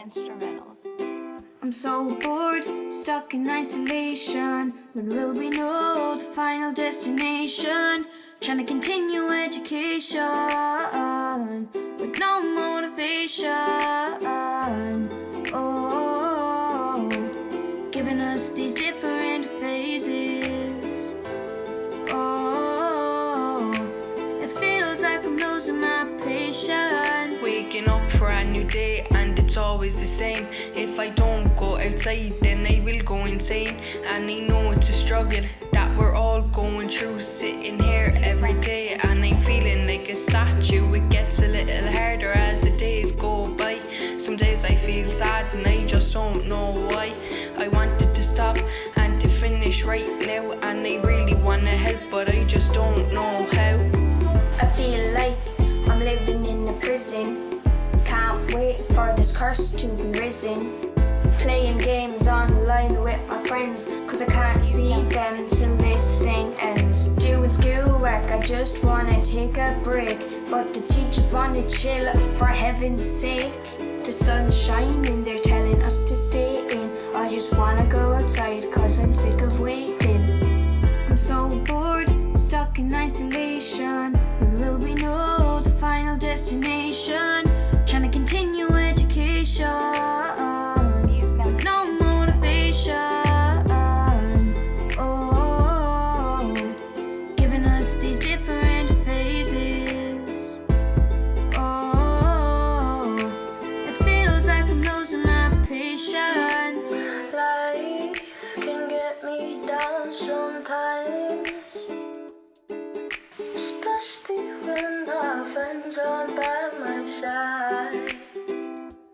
instrumentals. I'm so bored, stuck in isolation. When will we know the final destination? Trying to continue education with no motivation. Oh, giving us these different phases. Oh, it feels like I'm losing my patience. Waking up for a new day and it's always the same. If I don't go outside then I will go insane. And I know it's a struggle that we're all going through, sitting here every day and I'm feeling like a statue. It gets a little harder as the days go by. Some days I feel sad and I just don't know why. I wanted to stop and to finish right now, and I really wanna help but I just don't know how. I feel like I'm living in a prison. Can't wait for this curse to be risen. Playing games online with my friends, cause I can't see them till this thing ends. Doing schoolwork, I just wanna take a break, but the teachers wanna chill for heaven's sake. The sun's shining, they're telling us to stay in. I just wanna go outside cause I'm sick of waiting. I'm so bored, stuck in isolation. When will we know the final destination? Trying to continue education, no motivation. Oh, giving us these different phases. Oh, it feels like I'm losing my patience. Life can get me down sometimes, especially when my friends aren't by my side.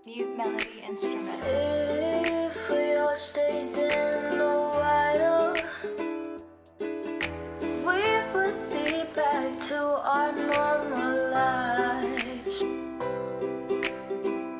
Mute melody instrumentals. If we all stayed in a while, we would be back to our normal lives.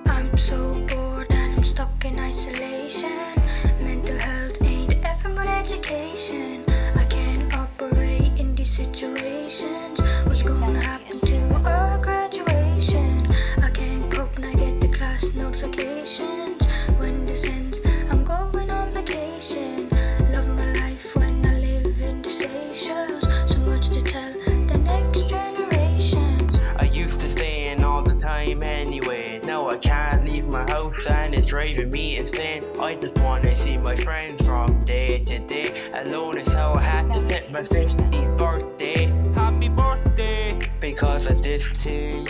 I'm so bored and I'm stuck in isolation. Mental health ain't effing but education. I can't operate in these situations. What's gonna happen to our graduation? I can't cope when I get the class notifications. When this ends, I'm going on vacation. Love my life when I live in the Seychelles. So much to tell the next generation. I used to stay in all the time anyway. Now I can't leave my house and it's driving me insane. I just wanna see my friends from day to day. Alone is how I had to set my 50th birthday. Happy birthday! Because of this thing.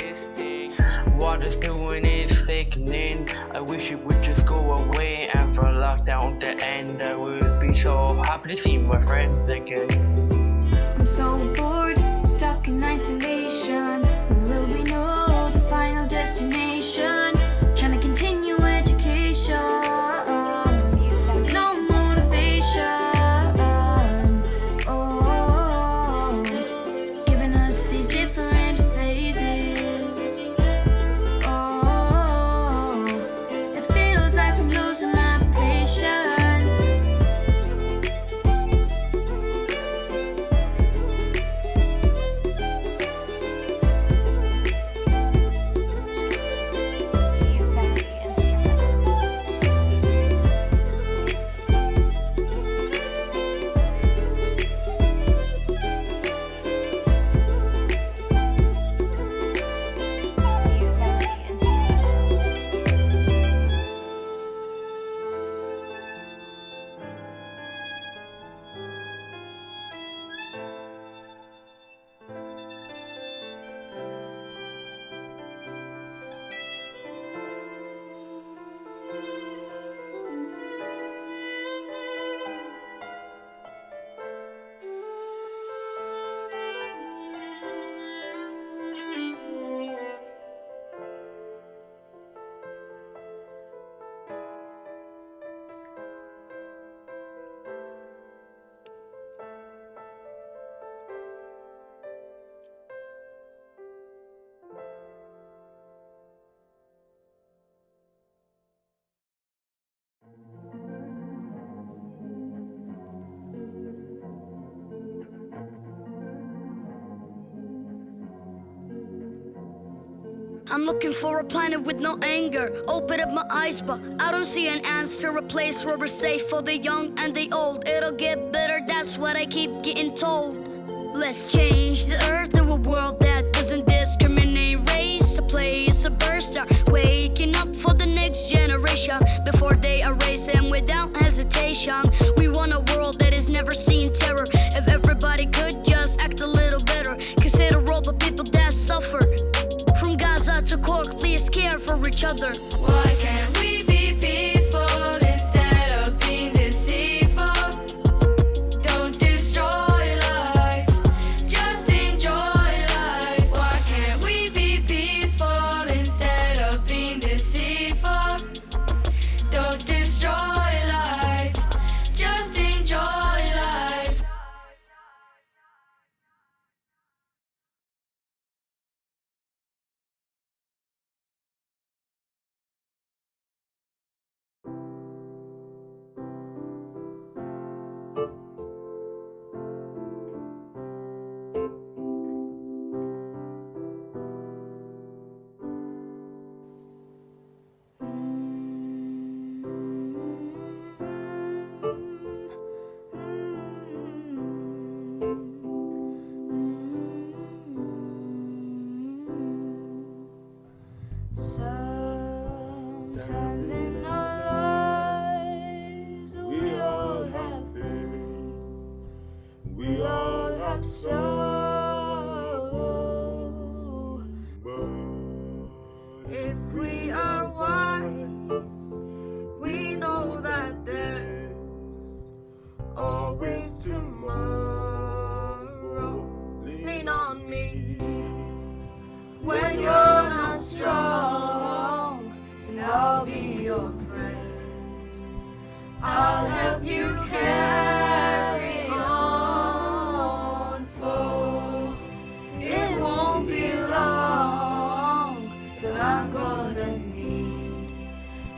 What it's doing is sickening. I wish it would just go away and for lockdown to end. I would be so happy to see my friends again. I'm so bored, stuck in isolation. When will we know the final destination? Trying to continue education, no motivation. Oh, giving us these different phases. Oh, it feels like I'm losing my patience. I'm looking for a planet with no anger. Open up my eyes, but I don't see an answer. A place where we're safe for the young and the old. It'll get better, that's what I keep getting told. Let's change the earth to a world that doesn't discriminate race. A place, a burst, start waking up for the next generation before they erase him without hesitation. We want a world that has never seen terror. If everybody could just act a little better, consider all the people that suffer. From Gaza to Cork, please care for each other. Why can't we be peaceful instead of being deceitful? Don't destroy life, just enjoy life. Why can't we be peaceful instead of being deceitful? Don't destroy life, just enjoy life. Sometimes in our lives we all have pain, we all have sorrow. But if we are wise, we know that there's always tomorrow. Lean on me when you're not strong, and I'll be your friend. I'll help you carry on, for it won't be long till I'm gonna need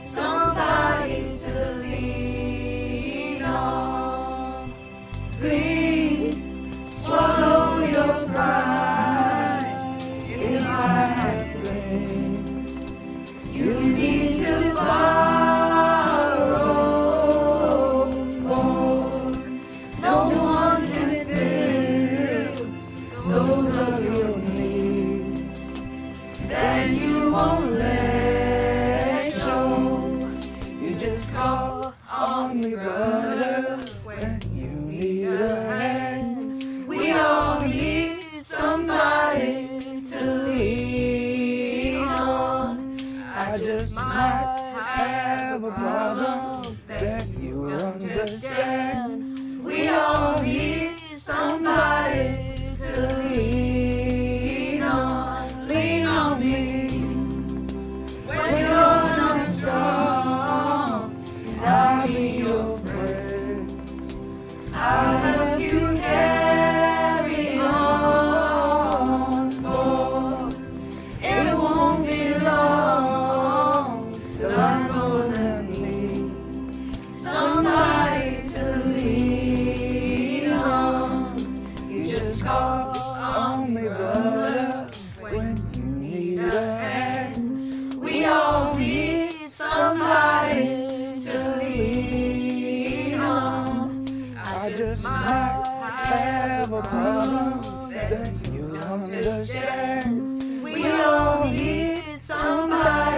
somebody to lean on. Please swallow your pride. If I have things you need to borrow, for no one can fill those of your needs that you won't let show. You just call on me, brother, when you need a hand. We all need somebody to lean on. I just might have a problem that you understand. We all need somebody to lean on. Lean on me when you're not strong, and I'll be your friend. I'll help you carry on, for it won't be long till I'm gonna need somebody to lean on. You just call on me, brother, when you need a hand. We all need somebody to lean on. I just might have a problem that you understand. We all need somebody